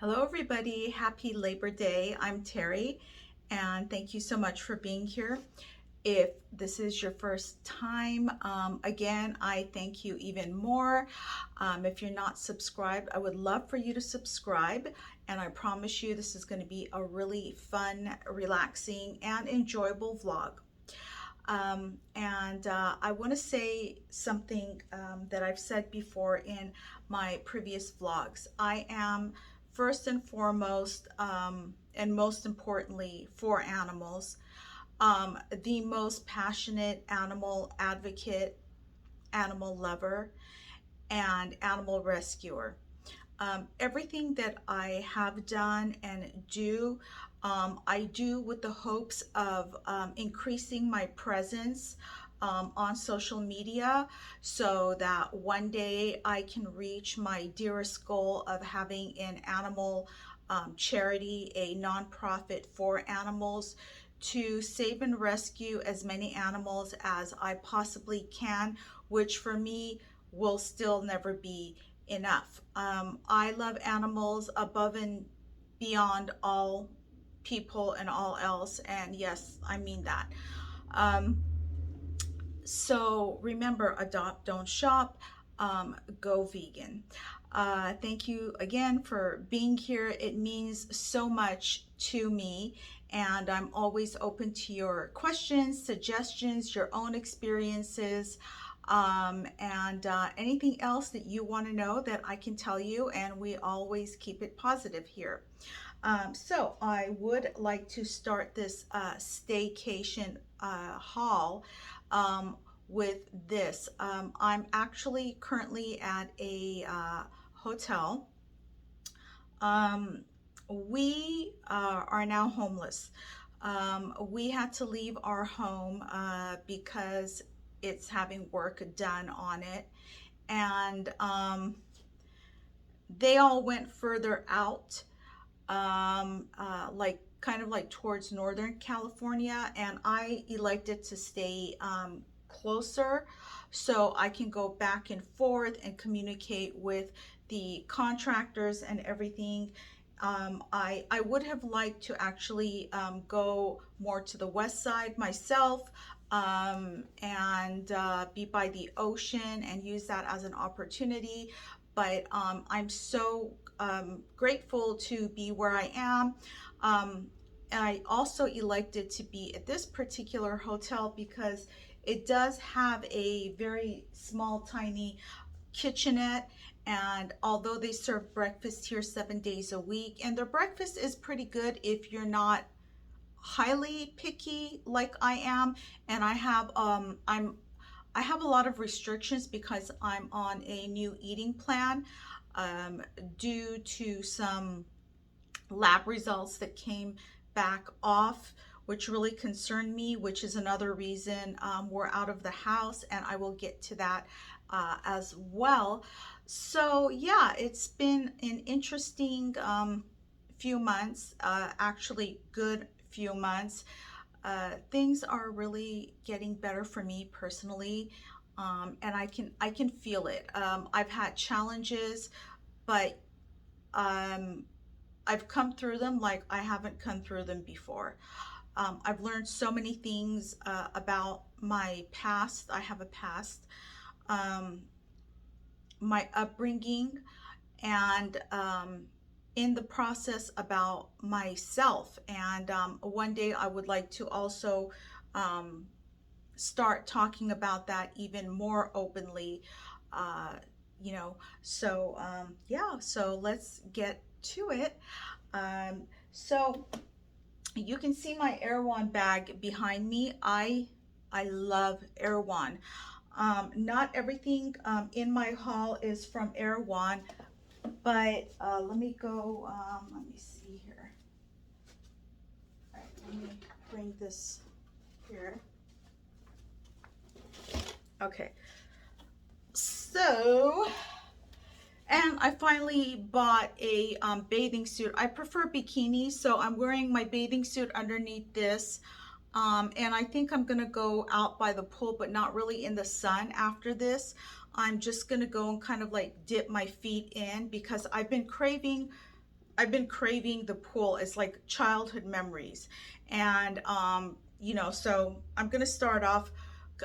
Hello everybody, happy Labor Day. I'm Terry and thank you so much for being here. If this is your first time, again, I thank you even more. If you're not subscribed, I would love for you to subscribe, and I promise you this is going to be a really fun, relaxing, and enjoyable vlog. I want to say something that I've said before in my previous vlogs. I am first and foremost, and most importantly, for animals, the most passionate animal advocate, animal lover, and animal rescuer. Everything that I have done and do, I do with the hopes of increasing my presence on social media so that one day I can reach my dearest goal of having an animal charity, a nonprofit for animals, to save and rescue as many animals as I possibly can, which for me will still never be enough. I love animals above and beyond all people and all else, and yes, I mean that. Um, so remember, adopt, don't shop, go vegan. Thank you again for being here. It means so much to me, and I'm always open to your questions, suggestions, your own experiences, and anything else that you want to know that I can tell you, and we always keep it positive here. So I would like to start this staycation haul with this. I'm actually currently at a hotel. We are now homeless. We had to leave our home because it's having work done on it. And they all went further out, like kind of like towards Northern California, and I elected to stay closer so I can go back and forth and communicate with the contractors and everything. I would have liked to actually go more to the west side myself, and be by the ocean and use that as an opportunity. But I'm so grateful to be where I am. And I also elected to be at this particular hotel because it does have a very small, tiny kitchenette. And although they serve breakfast here 7 days a week, and their breakfast is pretty good if you're not highly picky like I am, and I have a lot of restrictions because I'm on a new eating plan due to some lab results that came back off, which really concerned me, which is another reason we're out of the house, and I will get to that as well. So yeah, it's been an interesting few months, actually good few months. Things are really getting better for me personally, and I can feel it. I've had challenges, but um, I've come through them like I haven't come through them before. I've learned so many things about my past. I have a past, um, my upbringing, and in the process about myself. And one day I would like to also um, start talking about that even more openly, uh, yeah, so let's get to it. So you can see my Erewhon bag behind me. I love Erewhon. Not everything in my haul is from Erewhon, but let me go, let me see here. All right, let me bring this here. Okay, so, and I finally bought a bathing suit. I prefer bikinis, so I'm wearing my bathing suit underneath this. And I think I'm gonna go out by the pool, but not really in the sun after this. I'm just gonna go and kind of like dip my feet in because I've been craving I've been craving the pool. It's like childhood memories. And, you know, so I'm going to start off.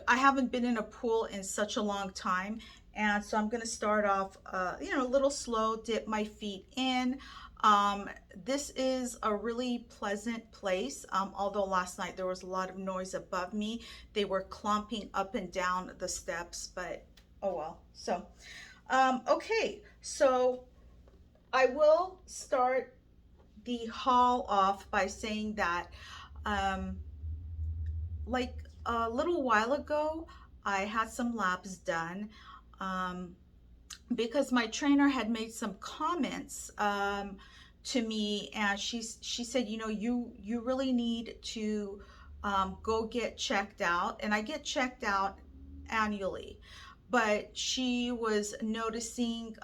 I haven't been in a pool in such a long time. And so I'm going to start off, you know, a little slow, dip my feet in. Um, this is a really pleasant place. Although last night there was a lot of noise above me. They were clomping up and down the steps, but oh well. So, okay. So I will start the haul off by saying that, um, like a little while ago, I had some labs done, um, because my trainer had made some comments, to me, and she said, you know, you really need to, go get checked out, and I get checked out annually, but she was noticing,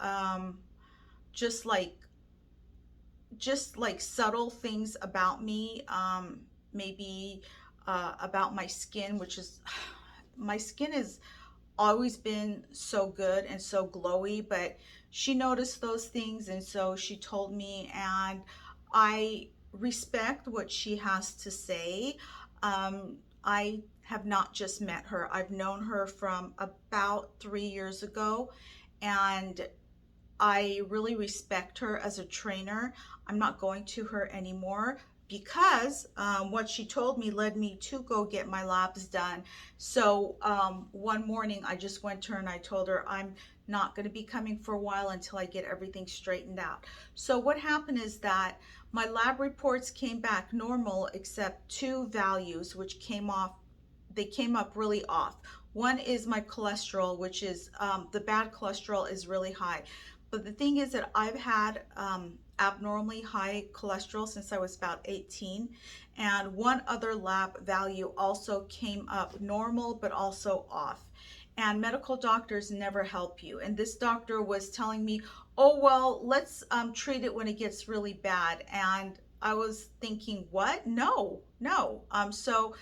just like just like subtle things about me, maybe about my skin, which is my skin has always been so good and so glowy, but she noticed those things, and so she told me, and I respect what she has to say. I have not just met her, I've known her from about 3 years ago, and I really respect her as a trainer. I'm not going to her anymore because, what she told me led me to go get my labs done. So, one morning I just went to her and I told her I'm not going to be coming for a while until I get everything straightened out. So what happened is that my lab reports came back normal except two values which came off, they came up really off. One is my cholesterol, which is, the bad cholesterol is really high. But the thing is that I've had, abnormally high cholesterol since I was about 18. And one other lab value also came up normal, but also off. And medical doctors never help you. And this doctor was telling me, oh, well, let's, treat it when it gets really bad. And I was thinking, what? No, no. So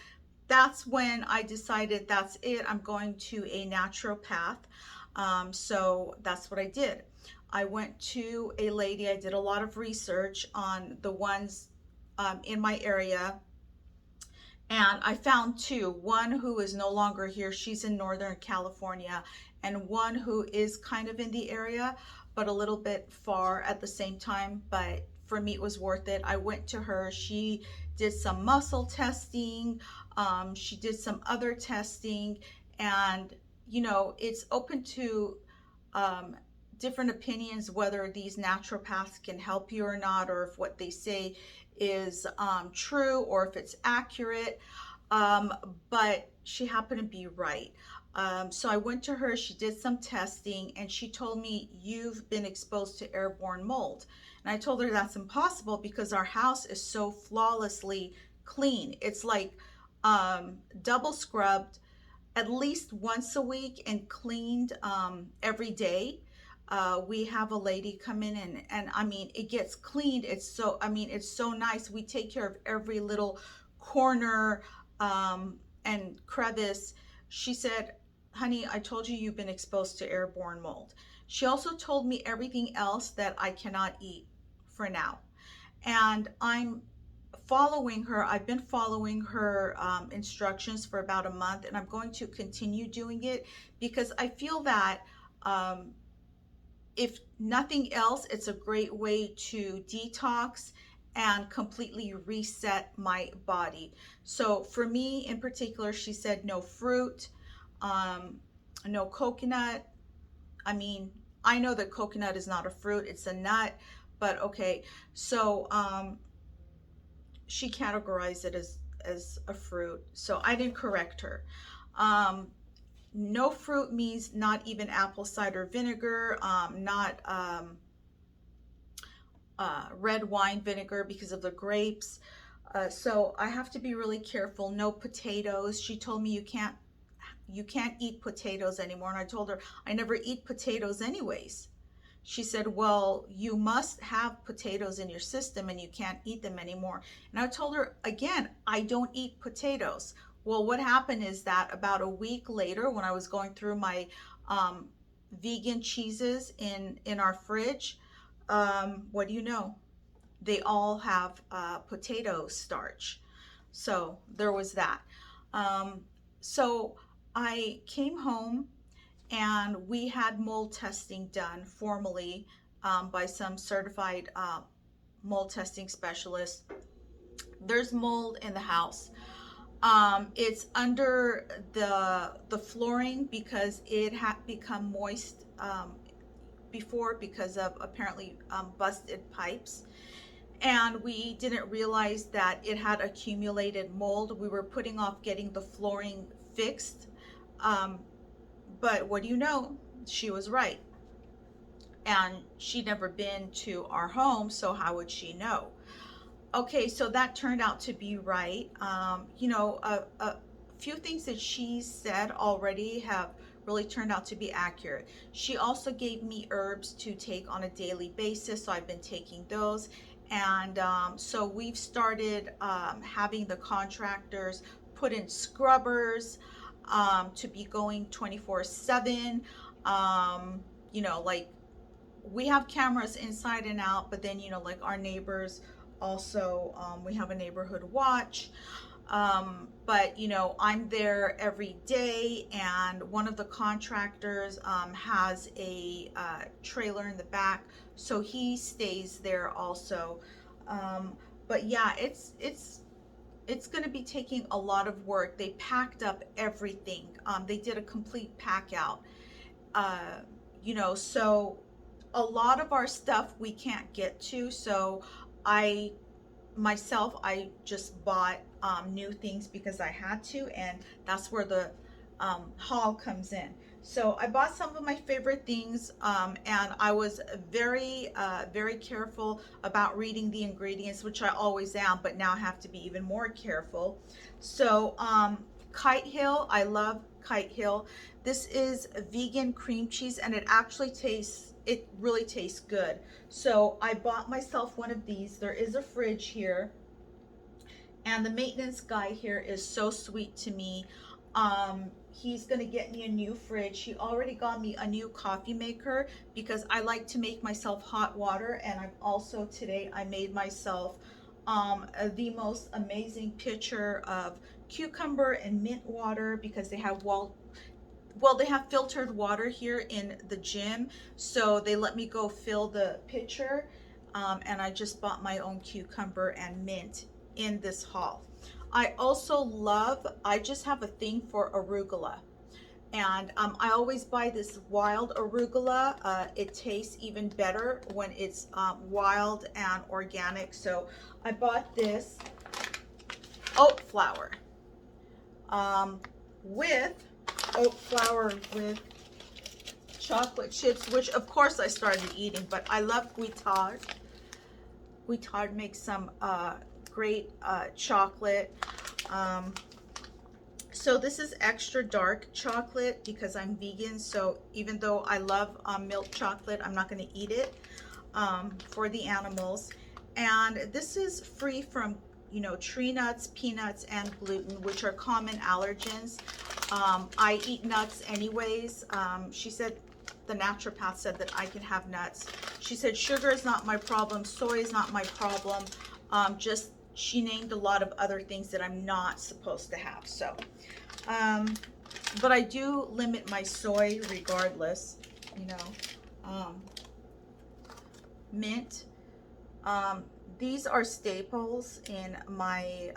that's when I decided that's it. I'm going to a naturopath. So that's what I did. I went to a lady, I did a lot of research on the ones, in my area, and I found two. One who is no longer here, she's in Northern California, and one who is kind of in the area, but a little bit far at the same time. But for me, it was worth it. I went to her. She did some muscle testing, she did some other testing, and you know, it's open to, um, different opinions whether these naturopaths can help you or not, or if what they say is, true, or if it's accurate. Um, but she happened to be right. So I went to her, she did some testing, and she told me, you've been exposed to airborne mold. And I told her that's impossible because our house is so flawlessly clean. It's like, double scrubbed at least once a week and cleaned, every day. We have a lady come in, and I mean, it gets cleaned. It's so, I mean, it's so nice. We take care of every little corner, and crevice. She said, honey, I told you you've been exposed to airborne mold. She also told me everything else that I cannot eat for now. And I'm following her. I've been following her, instructions for about a month, and I'm going to continue doing it because I feel that, if nothing else, it's a great way to detox and completely reset my body. So for me in particular, she said no fruit, um, no coconut. I mean, I know that coconut is not a fruit, it's a nut, but okay. So, she categorized it as a fruit. So I didn't correct her. Um, no fruit means not even apple cider vinegar, not, red wine vinegar because of the grapes. So I have to be really careful. No potatoes. She told me you can't eat potatoes anymore, and I told her I never eat potatoes anyways. She said, well, you must have potatoes in your system and you can't eat them anymore. And I told her again, I don't eat potatoes. Well, what happened is that about a week later, when I was going through my, vegan cheeses in our fridge, what do you know? they all have potato starch. So there was that. So I came home and we had mold testing done formally by some certified mold testing specialist. There's mold in the house. It's under the flooring because it had become moist before because of apparently busted pipes. And we didn't realize that it had accumulated mold. We were putting off getting the flooring fixed. But what do you know? She was right. And she'd never been to our home, so how would she know? Okay, so that turned out to be right. A few things that she said already have really turned out to be accurate. She also gave me herbs to take on a daily basis, so I've been taking those. And so we've started having the contractors put in scrubbers to be going 24/7. Like we have cameras inside and out, but then, like our neighbors also, we have a neighborhood watch. But I'm there every day, and one of the contractors has a trailer in the back, so he stays there also. But yeah, it's going to be taking a lot of work. They packed up everything. They did a complete pack out. So a lot of our stuff we can't get to, so I just bought new things because I had to, and that's where the haul comes in. So I bought some of my favorite things, and I was very careful about reading the ingredients, which I always am, but now I have to be even more careful. So Kite Hill, I love Kite Hill. This is vegan cream cheese, and it really tastes good. So I bought myself one of these. There is a fridge here, and the maintenance guy here is so sweet to me. He's gonna get me a new fridge. He already got me a new coffee maker because I like to make myself hot water, and today I made myself the most amazing pitcher of cucumber and mint water because they have they have filtered water here in the gym, so they let me go fill the pitcher, and I just bought my own cucumber and mint in this haul. I just have a thing for arugula, and I always buy this wild arugula. It tastes even better when it's wild and organic, so I bought this oat flour with chocolate chips, which of course I started eating, but I love Guittard. Guittard makes some great chocolate. So this is extra dark chocolate because I'm vegan, so even though I love milk chocolate, I'm not going to eat it for the animals. And this is free from tree nuts, peanuts, and gluten, which are common allergens. I eat nuts anyways. She said, the naturopath said that I can have nuts. She said sugar is not my problem, soy is not my problem. She named a lot of other things that I'm not supposed to have. So, but I do limit my soy regardless. Mint. These are staples in my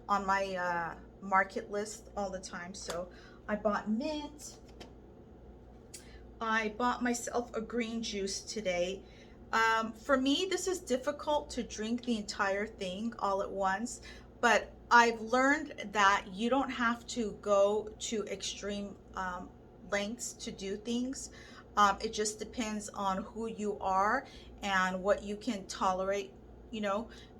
on my market list all the time. So I bought mint. I bought myself a green juice today. For me, this is difficult to drink the entire thing all at once, but I've learned that you don't have to go to extreme lengths to do things. It just depends on who you are and what you can tolerate,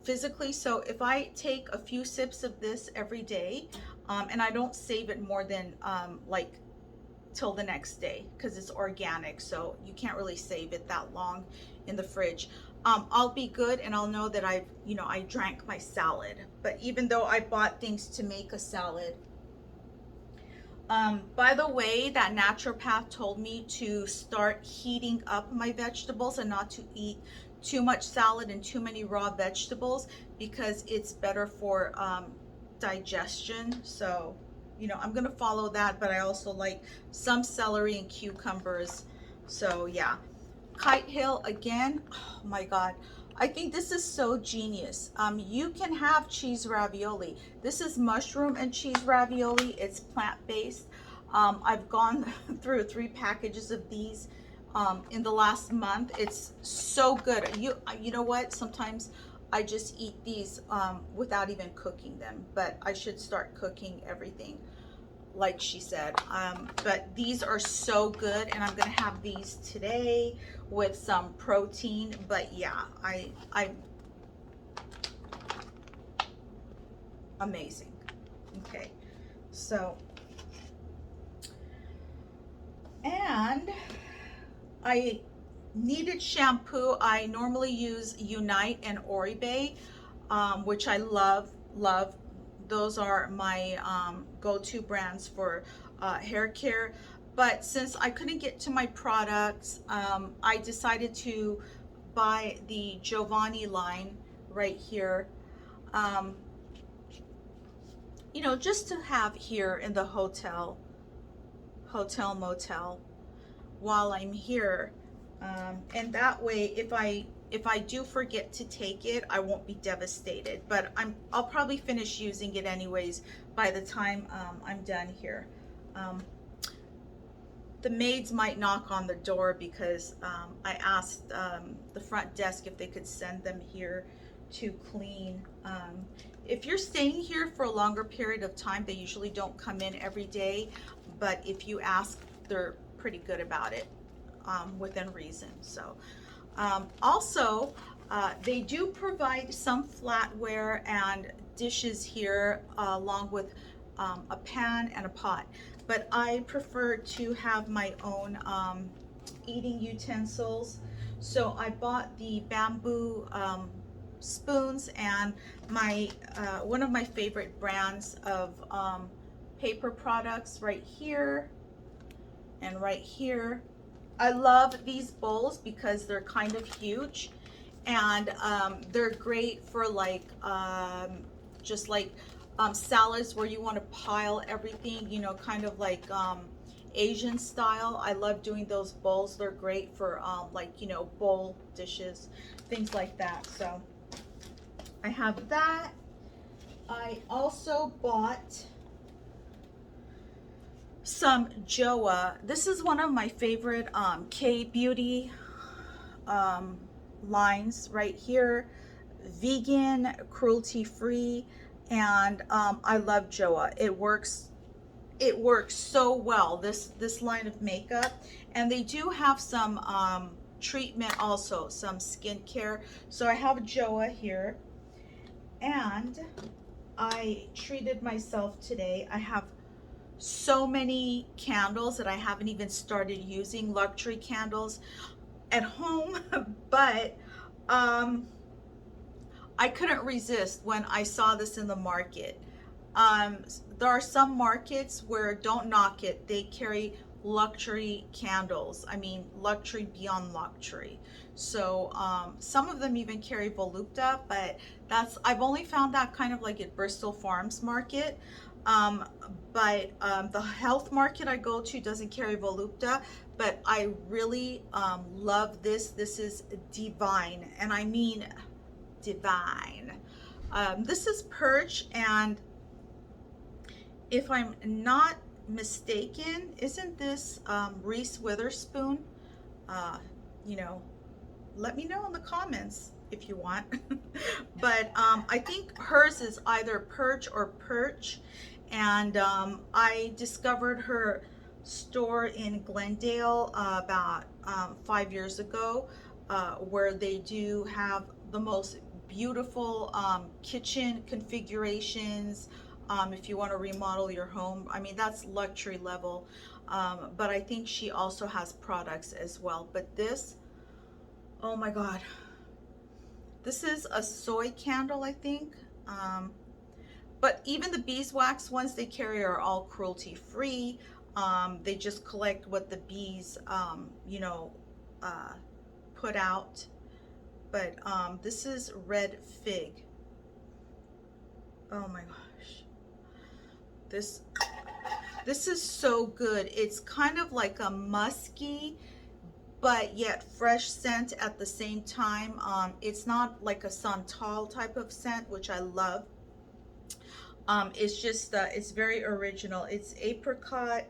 physically. So if I take a few sips of this every day, and I don't save it more than till the next day because it's organic, so you can't really save it that long in the fridge. I'll be good, and I'll know that I drank my salad. But even though I bought things to make a salad, by the way, that naturopath told me to start heating up my vegetables and not to eat too much salad and too many raw vegetables, because it's better for digestion. So, you know, I'm gonna follow that, but I also like some celery and cucumbers. So yeah, Kite Hill again. Oh my God, I think this is so genius. You can have cheese ravioli. This is mushroom and cheese ravioli. It's plant-based. I've gone through 3 packages of these in the last month. It's so good. You know what? Sometimes I just eat these without even cooking them, but I should start cooking everything, like she said. But these are so good, and I'm gonna have these today with some protein. But yeah, I amazing. Okay, so, and I needed shampoo. I normally use Unite and Oribe, which I love. Those are my go-to brands for hair care. But since I couldn't get to my products, I decided to buy the Giovanni line right here. You know, just to have here in the hotel motel while I'm here, and that way if I do forget to take it, I won't be devastated. But I'll probably finish using it anyways by the time I'm done here. The maids might knock on the door because I asked the front desk if they could send them here to clean. If you're staying here for a longer period of time, they usually don't come in every day, but if you ask, they're pretty good about it, within reason. So also they do provide some flatware and dishes here, along with a pan and a pot, but I prefer to have my own eating utensils. So I bought the bamboo spoons, and my one of my favorite brands of paper products right here and right here. I love these bowls because they're kind of huge, and they're great for like just like salads where you want to pile everything, you know, kind of like Asian style. I love doing those bowls. They're great for like, you know, bowl dishes, things like that. So I have that. I also bought some Joa. This is one of my favorite K-beauty lines right here. Vegan, cruelty-free, and I love Joa. It works so well, this line of makeup. And they do have some treatment also, some skincare. So I have Joa here, and I treated myself today. I have so many candles that I haven't even started using, luxury candles at home, but I couldn't resist when I saw this in the market. There are some markets where, don't knock it, they carry luxury candles. I mean, luxury beyond luxury. So some of them even carry volupta, but I've only found that kind of like at Bristol Farms Market. But the health market I go to doesn't carry volupta, but I really love this. This is divine, and I mean divine. This is Perch, and if I'm not mistaken, isn't this Reese Witherspoon? You know, let me know in the comments if you want. But I think hers is either Perch or Perch, and I discovered her store in Glendale about 5 years ago, where they do have the most beautiful kitchen configurations. If you want to remodel your home, I mean, that's luxury level. But I think she also has products as well. But this, oh my God, this is a soy candle, I think. But even the beeswax ones they carry are all cruelty-free. They just collect what the bees, you know, put out. but this is red fig. Oh my gosh, this is so good. It's kind of like a musky but yet fresh scent at the same time. It's not like a santal type of scent, which I love. It's just it's very original. It's apricot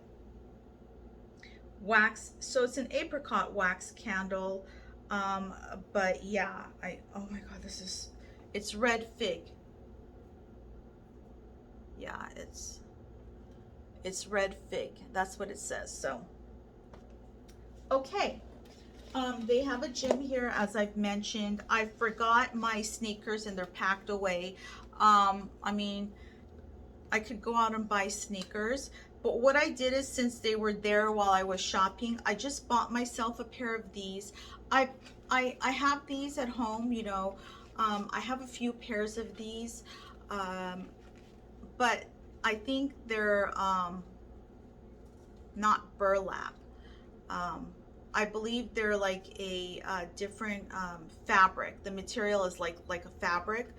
wax, so it's an apricot wax candle. But yeah, oh my god, it's red fig. Yeah, it's red fig, that's what it says. So okay, they have a gym here, as I've mentioned. I forgot my sneakers and they're packed away. I mean, I could go out and buy sneakers, but what I did is, since they were there while I was shopping, I just bought myself a pair of these. I have these at home, you know. I have a few pairs of these, but I think they're not burlap. I believe they're like a different fabric. The material is like a fabric.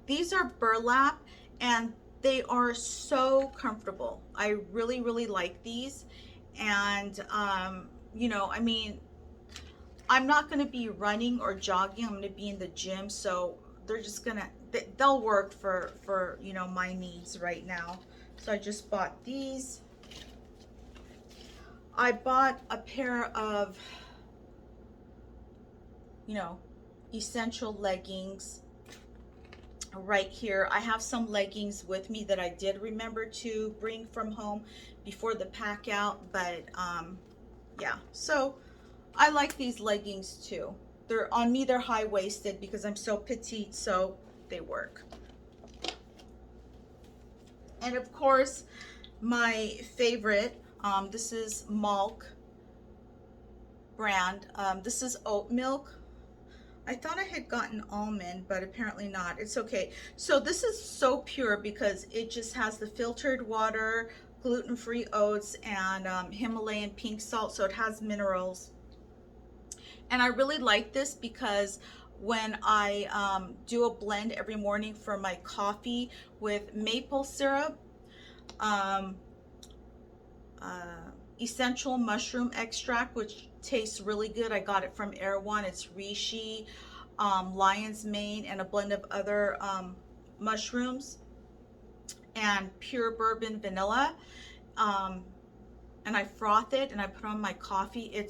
These are burlap, and they are so comfortable. I really, really like these. And you know, I mean, I'm not going to be running or jogging. I'm going to be in the gym, so they're just gonna, they'll work for you know, my needs right now. So I just bought these. I bought a pair of, you know, essential leggings right here. I have some leggings with me that I did remember to bring from home before the pack out, but yeah, so I like these leggings too. They're on me, they're high-waisted because I'm so petite, so they work. And of course, my favorite, this is Milk brand. This is Oat Milk. I thought I had gotten almond, but apparently not. It's okay. So this is so pure because it just has the filtered water, gluten-free oats, and Himalayan pink salt, so it has minerals. And I really like this because when I do a blend every morning for my coffee with maple syrup, essential mushroom extract, which tastes really good. I got it from Erewhon. It's reishi, lion's mane, and a blend of other mushrooms, and pure bourbon vanilla. And I froth it and I put on my coffee. It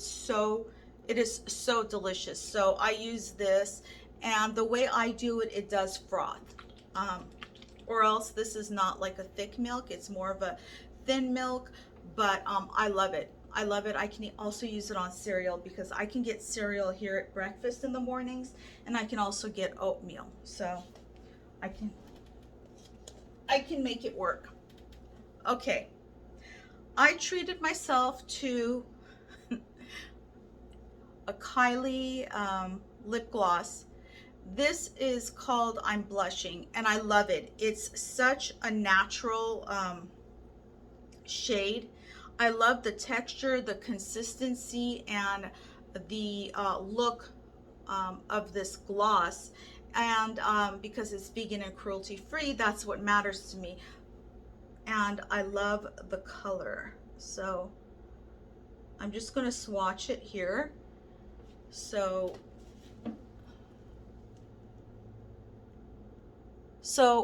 is so delicious. So I use this, and the way I do it, it does froth. Or else this is not like a thick milk. It's more of a thin milk, but I love it. I love it. I can also use it on cereal because I can get cereal here at breakfast in the mornings, and I can also get oatmeal. So I can make it work. Okay. I treated myself to a Kylie lip gloss. This is called I'm Blushing, and I love it. It's such a natural shade. I love the texture, the consistency, and the look of this gloss. And because it's vegan and cruelty-free, that's what matters to me. And I love the color. So I'm just going to swatch it here. So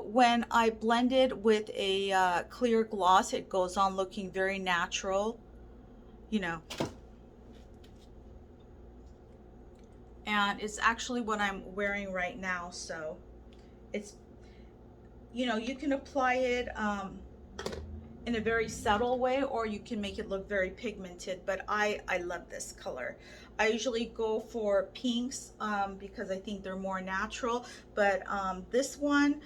when I blend it with a clear gloss, it goes on looking very natural, you know. And it's actually what I'm wearing right now. So it's, you know, you can apply it in a very subtle way, or you can make it look very pigmented, but I love this color. I usually go for pinks because I think they're more natural, but this one,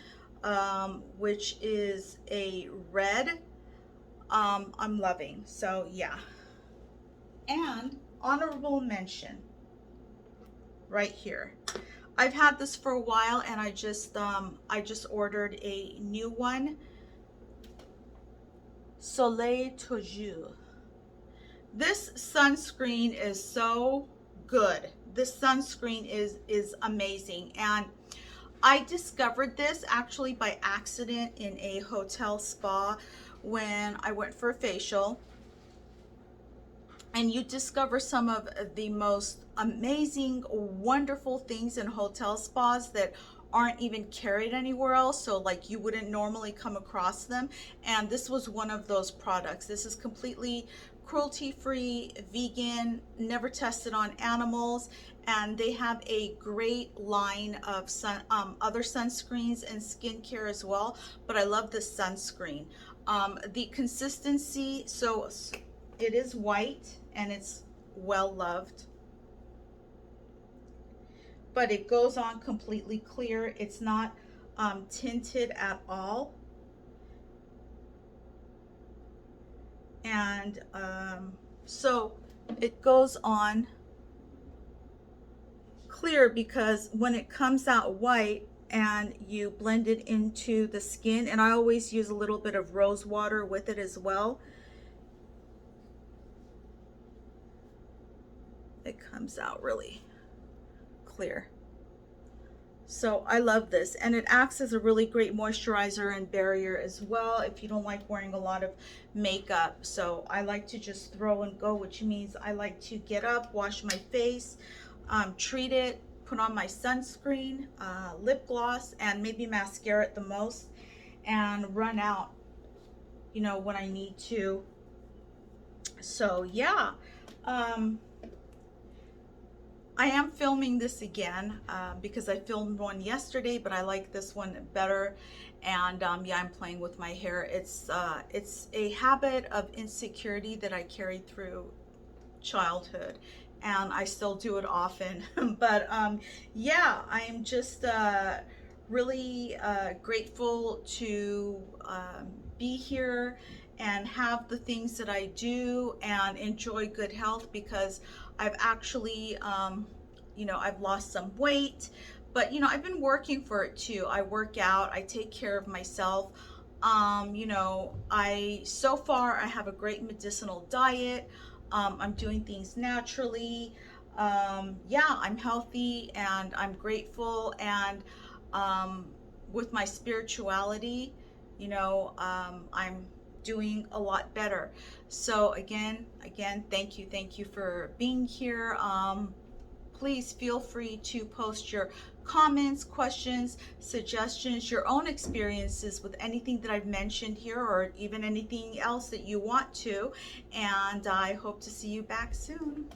which is a red, I'm loving. So yeah. And honorable mention right here. I've had this for a while, and I just ordered a new one. Soleil Toujours. This sunscreen is so good. This sunscreen is amazing. And I discovered this actually by accident in a hotel spa when I went for a facial. And you discover some of the most amazing, wonderful things in hotel spas that aren't even carried anywhere else. So like you wouldn't normally come across them. And this was one of those products. This is completely cruelty-free, vegan, never tested on animals. And they have a great line of other sunscreens and skincare as well. But I love this sunscreen. The consistency, so it is white and it's well loved, but it goes on completely clear. It's not tinted at all. And so it goes on clear because when it comes out white and you blend it into the skin, and I always use a little bit of rose water with it as well, it comes out really clear. So I love this, and it acts as a really great moisturizer and barrier as well if you don't like wearing a lot of makeup. So I like to just throw and go, which means I like to get up, wash my face, treat it, put on my sunscreen, lip gloss, and maybe mascara at the most, and run out, you know, when I need to. So yeah, I am filming this again because I filmed one yesterday, but I like this one better. And yeah, I'm playing with my hair. It's a habit of insecurity that I carried through childhood, and I still do it often. But yeah, I'm just really grateful to be here and have the things that I do and enjoy good health, because I've actually, you know, I've lost some weight, but you know, I've been working for it too. I work out, I take care of myself. You know, so far I have a great medicinal diet. I'm doing things naturally. Yeah, I'm healthy and I'm grateful. And with my spirituality, you know, I'm doing a lot better. So again, thank you for being here. Please feel free to post your comments, questions, suggestions, your own experiences with anything that I've mentioned here, or even anything else that you want to. And I hope to see you back soon.